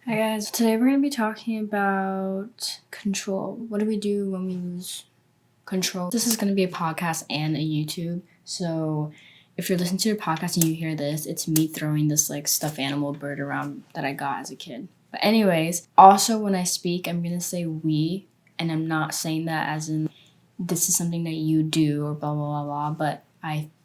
Hi guys, today we're going to be talking about control. What do we do when we lose control? This is going to be a podcast and a YouTube. So if you're listening to a podcast and you hear this, it's me throwing this like stuffed animal bird around that I got as a kid. But anyways, also when I speak, I'm going to say we, and I'm not saying that as in this is something that you do or blah, blah, blah, blah, but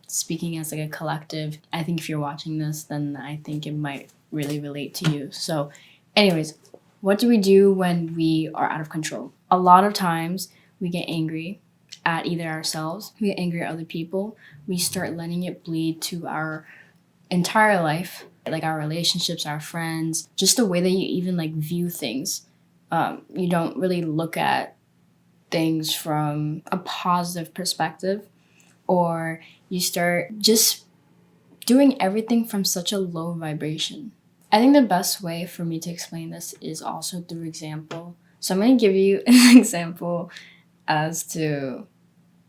speaking as like a collective. I think if you're watching this, then I think it might really relate to you. So anyways, what do we do when we are out of control? A lot of times we get angry at either ourselves, we get angry at other people, we start letting it bleed to our entire life, like our relationships, our friends, just the way that you even like view things. You don't really look at things from a positive perspective, or you start just doing everything from such a low vibration. I think the best way for me to explain this is also through example. So I'm going to give you an example as to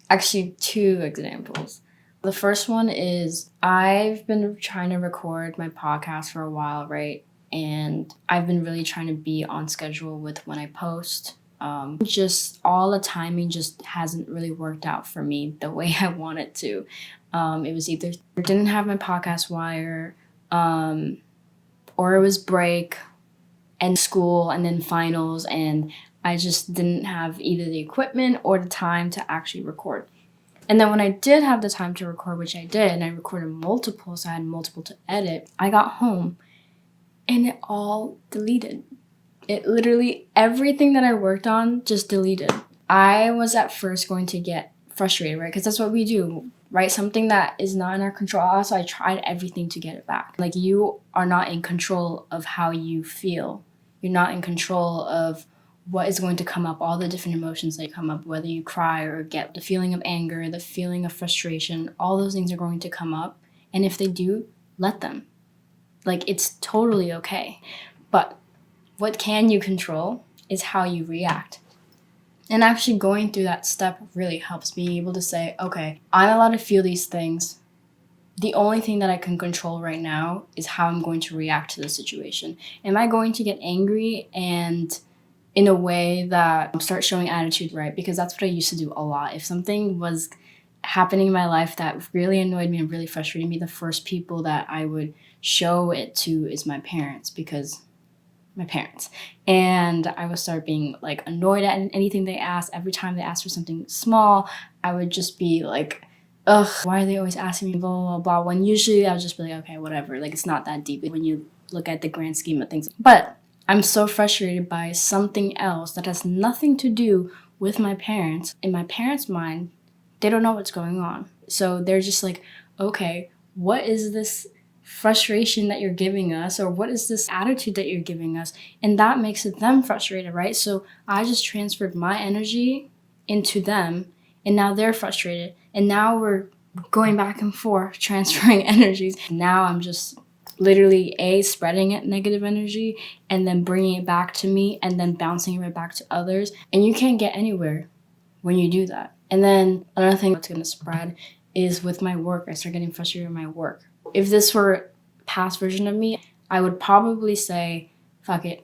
actually two examples. The first one is I've been trying to record my podcast for a while, right? And I've been really trying to be on schedule with when I post. Just all the timing just hasn't really worked out for me the way I want it to. It was either I didn't have my podcast wire, or it was break and school and then finals, and I just didn't have either the equipment or the time to actually record. And then when I did have the time to record, which I did, and I recorded multiple, so I had multiple to edit, I got home and it all deleted. It literally, everything that I worked on just deleted. I was at first going to get frustrated, right? Because that's what we do, right? Something that is not in our control. Also, I tried everything to get it back. Like, you are not in control of how you feel. You're not in control of what is going to come up, all the different emotions that come up, whether you cry or get the feeling of anger, the feeling of frustration, all those things are going to come up. And if they do, let them. Like, it's totally okay. But what can you control is how you react. And actually going through that step really helps being able to say, okay, I'm allowed to feel these things. The only thing that I can control right now is how I'm going to react to the situation. Am I going to get angry and in a way that start showing attitude, right? Because that's what I used to do a lot. If something was happening in my life that really annoyed me and really frustrated me, the first people that I would show it to is my parents, and I would start being like annoyed at anything they asked. Every time they asked for something small, I would just be like, ugh, why are they always asking me, blah, blah, blah, blah, when usually I'll just be like, okay, whatever, like it's not that deep when you look at the grand scheme of things. But I'm so frustrated by something else that has nothing to do with my parents. In my parents' mind, they don't know what's going on. So they're just like, okay, what is this frustration that you're giving us, or what is this attitude that you're giving us? And that makes them frustrated, right? So I just transferred my energy into them, and now they're frustrated, and now we're going back and forth transferring energies. Now I'm just literally spreading it negative energy and then bringing it back to me and then bouncing it right back to others, and you can't get anywhere when you do that. And then another thing that's going to spread is with my work. I start getting frustrated with my work. If this were past version of me, I would probably say, fuck it.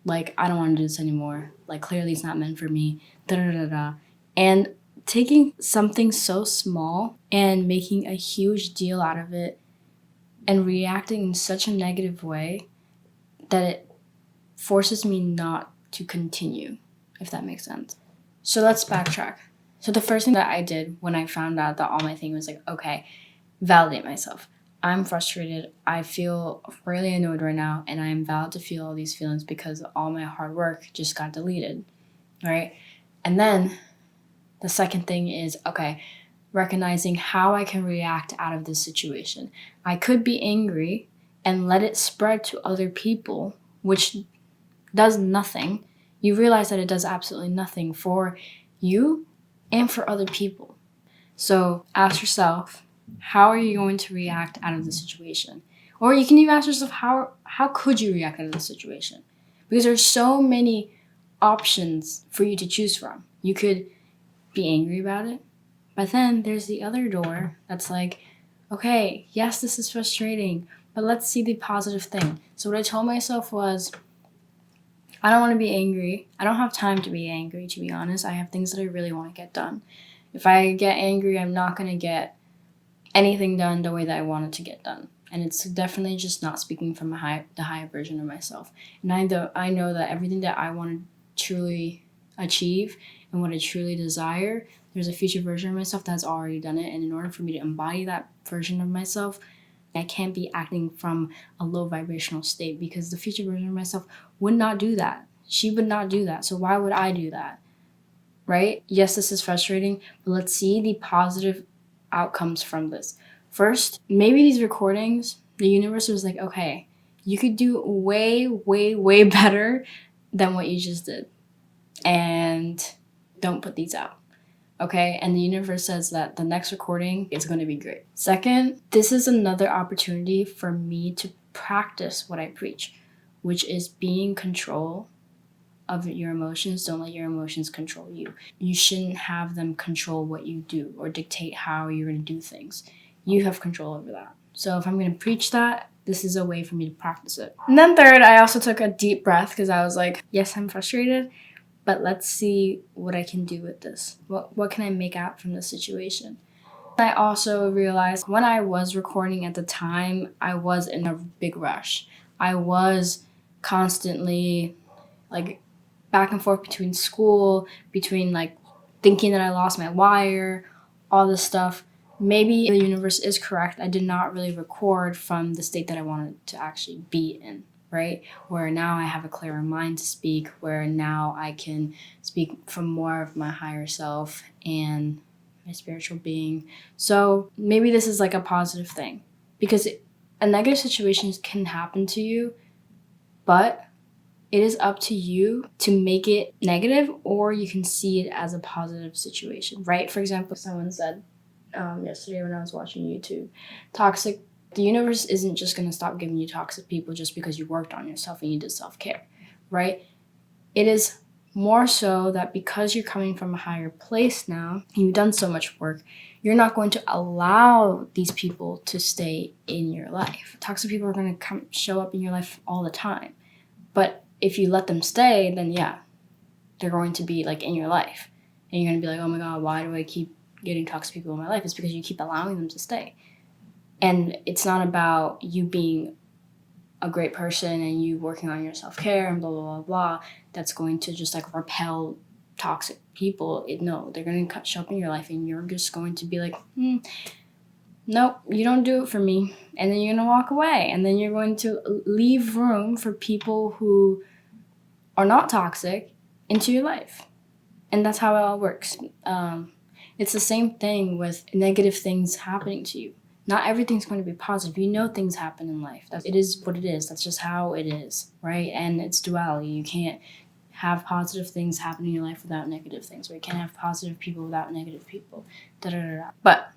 Like, I don't want to do this anymore. Like, clearly it's not meant for me. Da da da da. And taking something so small and making a huge deal out of it and reacting in such a negative way that it forces me not to continue, if that makes sense. So let's backtrack. So the first thing that I did when I found out that all my thing was like, okay, validate myself. I'm frustrated. I feel really annoyed right now, and I am valid to feel all these feelings because all my hard work just got deleted, right? And then the second thing is, okay, recognizing how I can react out of this situation. I could be angry and let it spread to other people, which does nothing. You realize that it does absolutely nothing for you and for other people. So ask yourself, how are you going to react out of the situation? Or you can even ask yourself, how could you react out of the situation? Because there's so many options for you to choose from. You could be angry about it, but then there's the other door that's like, okay, yes, this is frustrating, but let's see the positive thing. So what I told myself was, I don't want to be angry. I don't have time to be angry, to be honest. I have things that I really want to get done. If I get angry, I'm not going to get anything done the way that I want it to get done. And it's definitely just not speaking from the higher version of myself. And I know that everything that I want to truly achieve and what I truly desire, there's a future version of myself that's already done it. And in order for me to embody that version of myself, I can't be acting from a low vibrational state, because the future version of myself would not do that. She would not do that. So why would I do that? Right? Yes, this is frustrating, but let's see the positive outcomes from this. First, maybe these recordings, the universe was like, okay, you could do way, way, way better than what you just did. And don't put these out. Okay? And the universe says that the next recording is going to be great. Second, this is another opportunity for me to practice what I preach, which is being in control of your emotions. Don't let your emotions control you. You shouldn't have them control what you do or dictate how you're going to do things. You have control over that. So if I'm going to preach that, this is a way for me to practice it. And then third, I also took a deep breath, because I was like, yes, I'm frustrated, but let's see what I can do with this. What can I make out from this situation? I also realized when I was recording at the time, I was in a big rush. I was constantly like back and forth between school, between like thinking that I lost my wire, all this stuff. Maybe the universe is correct. I did not really record from the state that I wanted to actually be in, right? Where now I have a clearer mind to speak, where now I can speak from more of my higher self and my spiritual being. So maybe this is like a positive thing, because a negative situation can happen to you, but it is up to you to make it negative, or you can see it as a positive situation, right? For example, someone said yesterday when I was watching YouTube, the universe isn't just going to stop giving you toxic people just because you worked on yourself and you did self-care, right? It is more so that because you're coming from a higher place now, you've done so much work, you're not going to allow these people to stay in your life. Toxic people are going to show up in your life all the time. But if you let them stay, then yeah, they're going to be like in your life. And you're going to be like, oh my God, why do I keep getting toxic people in my life? It's because you keep allowing them to stay. And it's not about you being a great person and you working on your self-care and blah, blah, blah, blah. That's going to just like repel toxic people. No, they're going to show up in your life and you're just going to be like, nope, you don't do it for me. And then you're going to walk away. And then you're going to leave room for people who are not toxic into your life. And that's how it all works. It's the same thing with negative things happening to you. Not everything's going to be positive. You know things happen in life. It is what it is. That's just how it is, right? And it's duality. You can't have positive things happen in your life without negative things. Or you can't have positive people without negative people. Da-da-da-da. But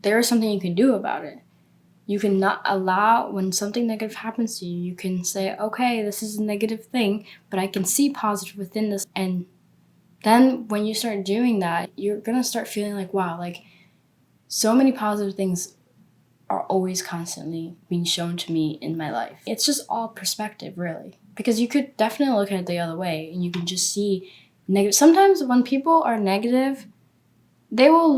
there is something you can do about it. You can not allow, when something negative happens to you, you can say, okay, this is a negative thing, but I can see positive within this. And then when you start doing that, you're going to start feeling like, wow, like so many positive things are always constantly being shown to me in my life. It's just all perspective, really. Because you could definitely look at it the other way and you can just see negative. Sometimes when people are negative,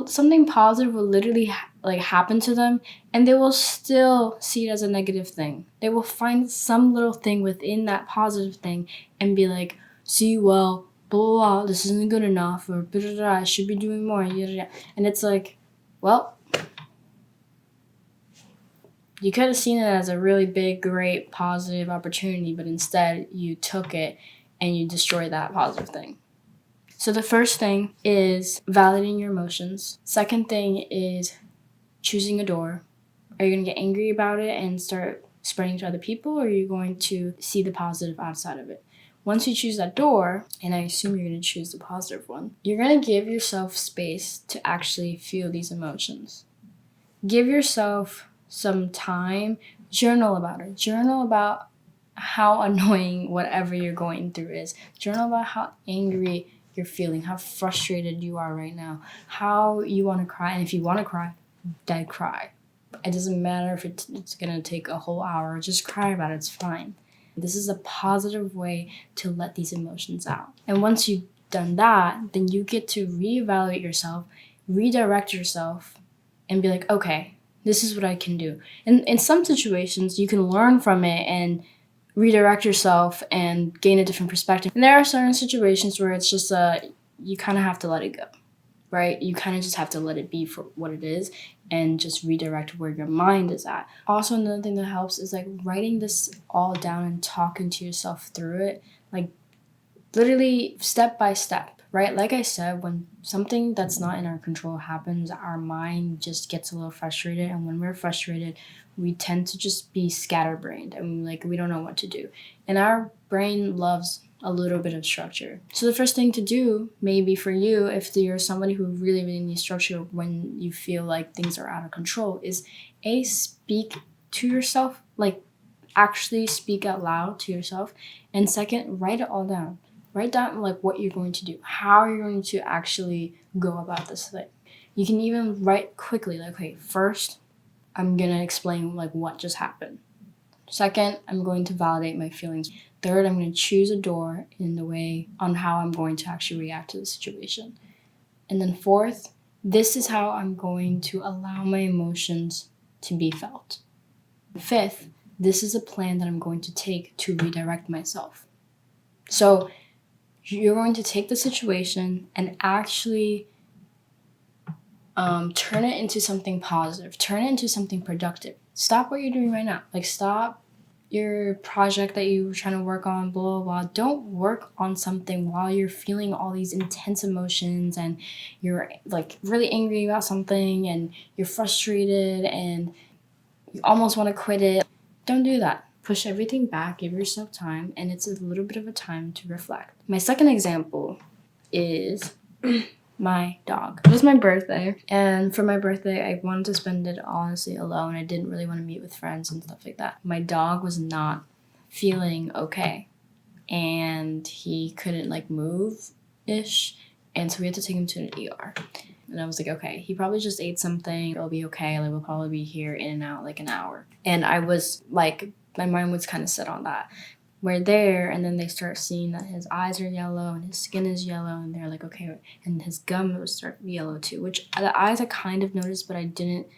something positive will literally happen to them, and they will still see it as a negative thing. They will find some little thing within that positive thing and be like, see, well, blah, blah, blah, this isn't good enough, or blah, blah, blah, I should be doing more, and it's like, well, you could have seen it as a really big, great, positive opportunity, but instead you took it and you destroyed that positive thing. So the first thing is validating your emotions. Second thing is choosing a door. Are you going to get angry about it and start spreading to other people, or are you going to see the positive outside of it? Once you choose that door, and I assume you're going to choose the positive one, you're going to give yourself space to actually feel these emotions. Give yourself some time. Journal about it. Journal about how annoying whatever you're going through is. Journal about how angry you're feeling, how frustrated you are right now, how you want to cry. And if you want to cry, then cry. It doesn't matter if it's going to take a whole hour. Just cry about it. It's fine. This is a positive way to let these emotions out. And once you've done that, then you get to reevaluate yourself, redirect yourself, and be like, okay, this is what I can do. And in some situations, you can learn from it and redirect yourself and gain a different perspective. And there are certain situations where it's just you kind of have to let it go, right? You kind of just have to let it be for what it is and just redirect where your mind is at. Also, another thing that helps is like writing this all down and talking to yourself through it, like literally step by step, right? Like I said, when something that's not in our control happens, our mind just gets a little frustrated. And when we're frustrated, we tend to just be scatterbrained and like we don't know what to do. And our brain loves a little bit of structure. So the first thing to do, maybe for you, if you're somebody who really, really needs structure when you feel like things are out of control, is speak to yourself, like actually speak out loud to yourself. And second, write it all down. Write down like what you're going to do, how you're going to actually go about this thing. You can even write quickly, like, okay, first, I'm gonna explain like what just happened. Second, I'm going to validate my feelings. Third, I'm going to choose a door in the way on how I'm going to actually react to the situation. And then fourth, this is how I'm going to allow my emotions to be felt. Fifth, this is a plan that I'm going to take to redirect myself. So you're going to take the situation and actually turn it into something positive. Turn it into something productive. Stop what you're doing right now. Like, stop your project that you were trying to work on, blah, blah, blah. Don't work on something while you're feeling all these intense emotions and you're like really angry about something and you're frustrated and you almost want to quit it. Don't do that. Push everything back, give yourself time, and it's a little bit of a time to reflect. My second example is my dog. It was my birthday, and for my birthday, I wanted to spend it honestly alone. I didn't really want to meet with friends and stuff like that. My dog was not feeling okay, and he couldn't like move-ish, and so we had to take him to an ER. And I was like, okay, he probably just ate something. It'll be okay. Like, we'll probably be here in and out like an hour. And I was like, my mind was kind of set on that. We're there, and then they start seeing that his eyes are yellow and his skin is yellow, and they're like, okay, and his gum was start yellow too, which the eyes I kind of noticed, but I didn't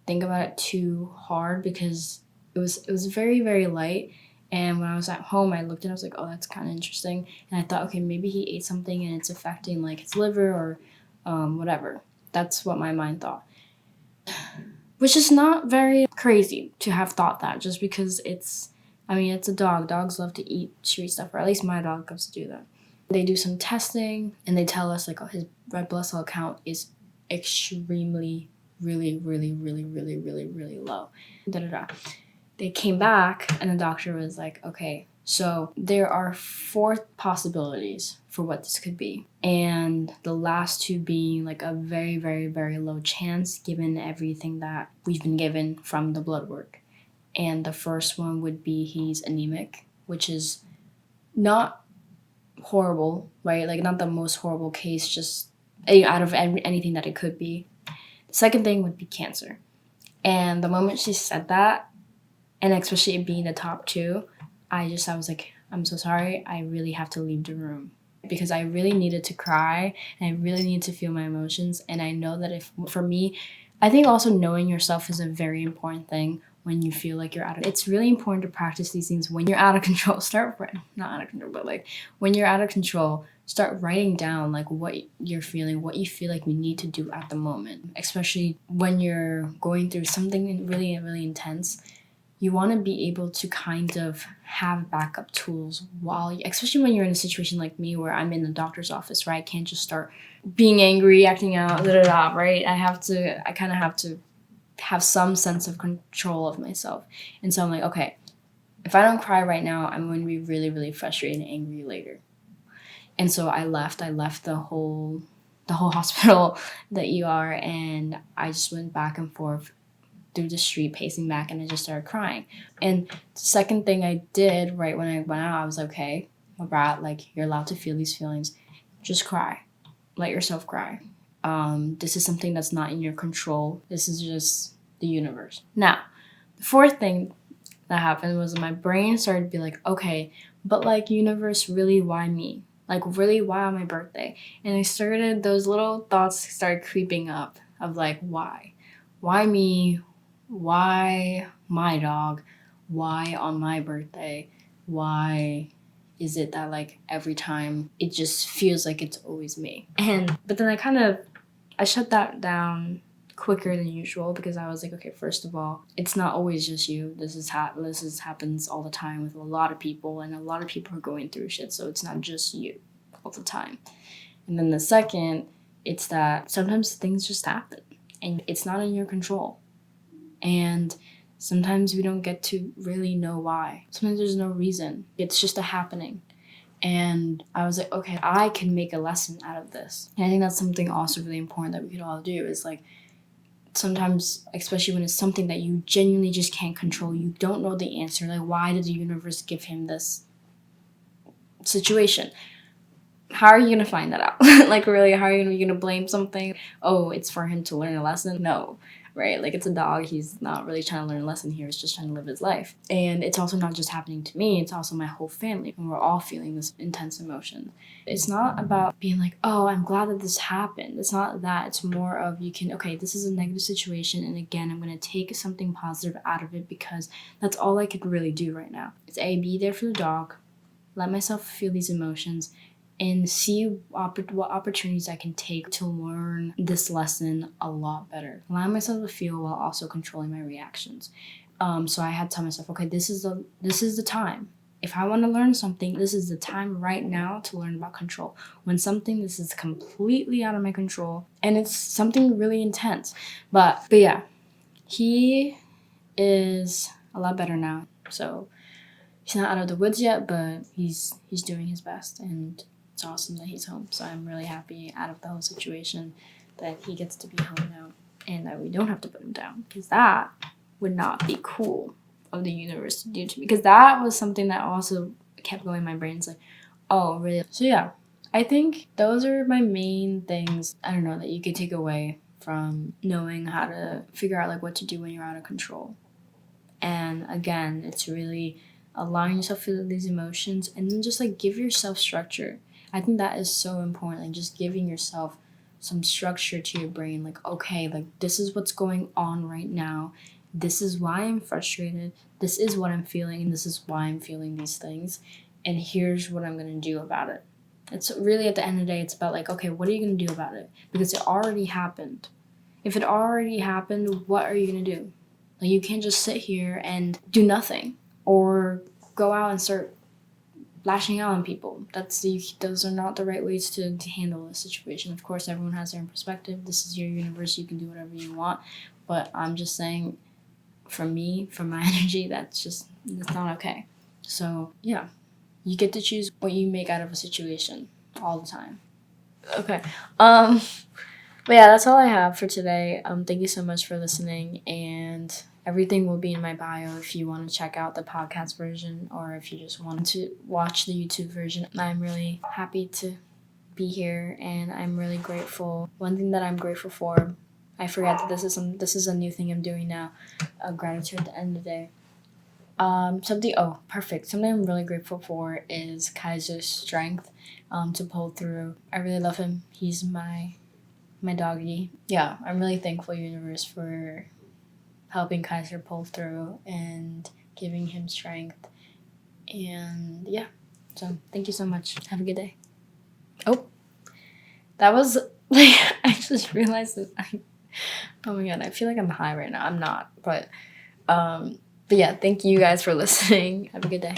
think about it too hard because it was very, very light. And when I was at home, I looked at it, I was like, oh, that's kind of interesting. And I thought, okay, maybe he ate something and it's affecting like his liver or whatever. That's what my mind thought. Which is not very crazy to have thought that, just because it's a dog. Dogs love to eat chewy stuff, or at least my dog loves to do that. They do some testing and they tell us like, oh, his red blood cell count is extremely, really, really, really, really, really, really low. They came back and the doctor was like, okay, so there are 4 possibilities for what this could be. And the last 2 being like a very, very, very low chance given everything that we've been given from the blood work. And the first one would be he's anemic, which is not horrible, right? Like, not the most horrible case, just out of anything that it could be. The second thing would be cancer. And the moment she said that, and especially it being the top 2, I was like, I'm so sorry. I really have to leave the room because I really needed to cry and I really need to feel my emotions. And I know that for me, I think also knowing yourself is a very important thing when you feel like it's really important to practice these things when you're out of control. Not out of control, but like when you're out of control, start writing down like what you're feeling, what you feel like you need to do at the moment, especially when you're going through something really, really intense. You want to be able to kind of have backup tools especially when you're in a situation like me where I'm in the doctor's office, right? I can't just start being angry, acting out, right? I kind of have to have some sense of control of myself. And so I'm like, okay, if I don't cry right now, I'm going to be really, really frustrated and angry later. And so I left the whole hospital, the ER, and I just went back and forth through the street, pacing back, and I just started crying. And the second thing I did right when I went out, I was like, okay, Brat, like, you're allowed to feel these feelings. Just cry. Let yourself cry. This is something that's not in your control. This is just the universe. Now, the fourth thing that happened was my brain started to be like, okay, but like, universe, really, why me? Like, really, why on my birthday? And those little thoughts started creeping up of like, why? Why me? Why my dog? Why on my birthday? Why is it that like every time it just feels like it's always me? But then I shut that down quicker than usual because I was like, okay, first of all, it's not always just you. This happens all the time with a lot of people, and a lot of people are going through shit, so it's not just you all the time. And then the second, it's that sometimes things just happen and it's not in your control. And sometimes we don't get to really know why. Sometimes there's no reason. It's just a happening. And I was like, okay, I can make a lesson out of this. And I think that's something also really important that we could all do is like, sometimes, especially when it's something that you genuinely just can't control, you don't know the answer. Like, why did the universe give him this situation? How are you going to find that out? Like, really, how are you going to blame something? Oh, it's for him to learn a lesson? No, right? Like, it's a dog. He's not really trying to learn a lesson here. He's just trying to live his life. And it's also not just happening to me. It's also my whole family. And we're all feeling this intense emotion. It's not about being like, oh, I'm glad that this happened. It's not that. It's more of okay, this is a negative situation. And again, I'm going to take something positive out of it because that's all I could really do right now. It's be there for the dog, let myself feel these emotions, and see what opportunities I can take to learn this lesson a lot better. Allow myself to feel while also controlling my reactions. So I had to tell myself, okay, this is the time. If I want to learn something, this is the time right now to learn about control. When something this is completely out of my control, and it's something really intense. But yeah, he is a lot better now. So he's not out of the woods yet, but he's doing his best, and it's awesome that he's home. So I'm really happy out of the whole situation that he gets to be home now and that we don't have to put him down, because that would not be cool of the universe to do to me, because that was something that also kept going in my brain. It's like, oh, really? So yeah, I think those are my main things, I don't know, that you could take away from knowing how to figure out like what to do when you're out of control. And again, it's really allowing yourself to feel these emotions and then just like give yourself structure. I think that is so important, like just giving yourself some structure to your brain, like, okay, like this is what's going on right now. This is why I'm frustrated. This is what I'm feeling, and this is why I'm feeling these things. And here's what I'm going to do about it. It's really, at the end of the day, it's about like, okay, what are you going to do about it? Because it already happened. If it already happened, what are you going to do? Like, you can't just sit here and do nothing or go out and start lashing out on people. Those are not the right ways to handle a situation. Of course, everyone has their own perspective. This is your universe. You can do whatever you want. But I'm just saying, for me, for my energy, that's not okay. So yeah, you get to choose what you make out of a situation all the time. Okay. But yeah, that's all I have for today. Thank you so much for listening, and everything will be in my bio if you want to check out the podcast version or if you just want to watch the YouTube version. I'm really happy to be here, and I'm really grateful. One thing that I'm grateful for, I forgot that this is a new thing I'm doing now, gratitude at the end of the day. Something I'm really grateful for is Kaiser's strength to pull through. I really love him. He's my doggy. Yeah, I'm really thankful, universe, for helping Kaiser pull through and giving him strength. And yeah, so thank you so much. Have a good day. Oh, that was like, I just realized that oh my god, I feel like I'm high right now. I'm not, but yeah, thank you guys for listening. Have a good day.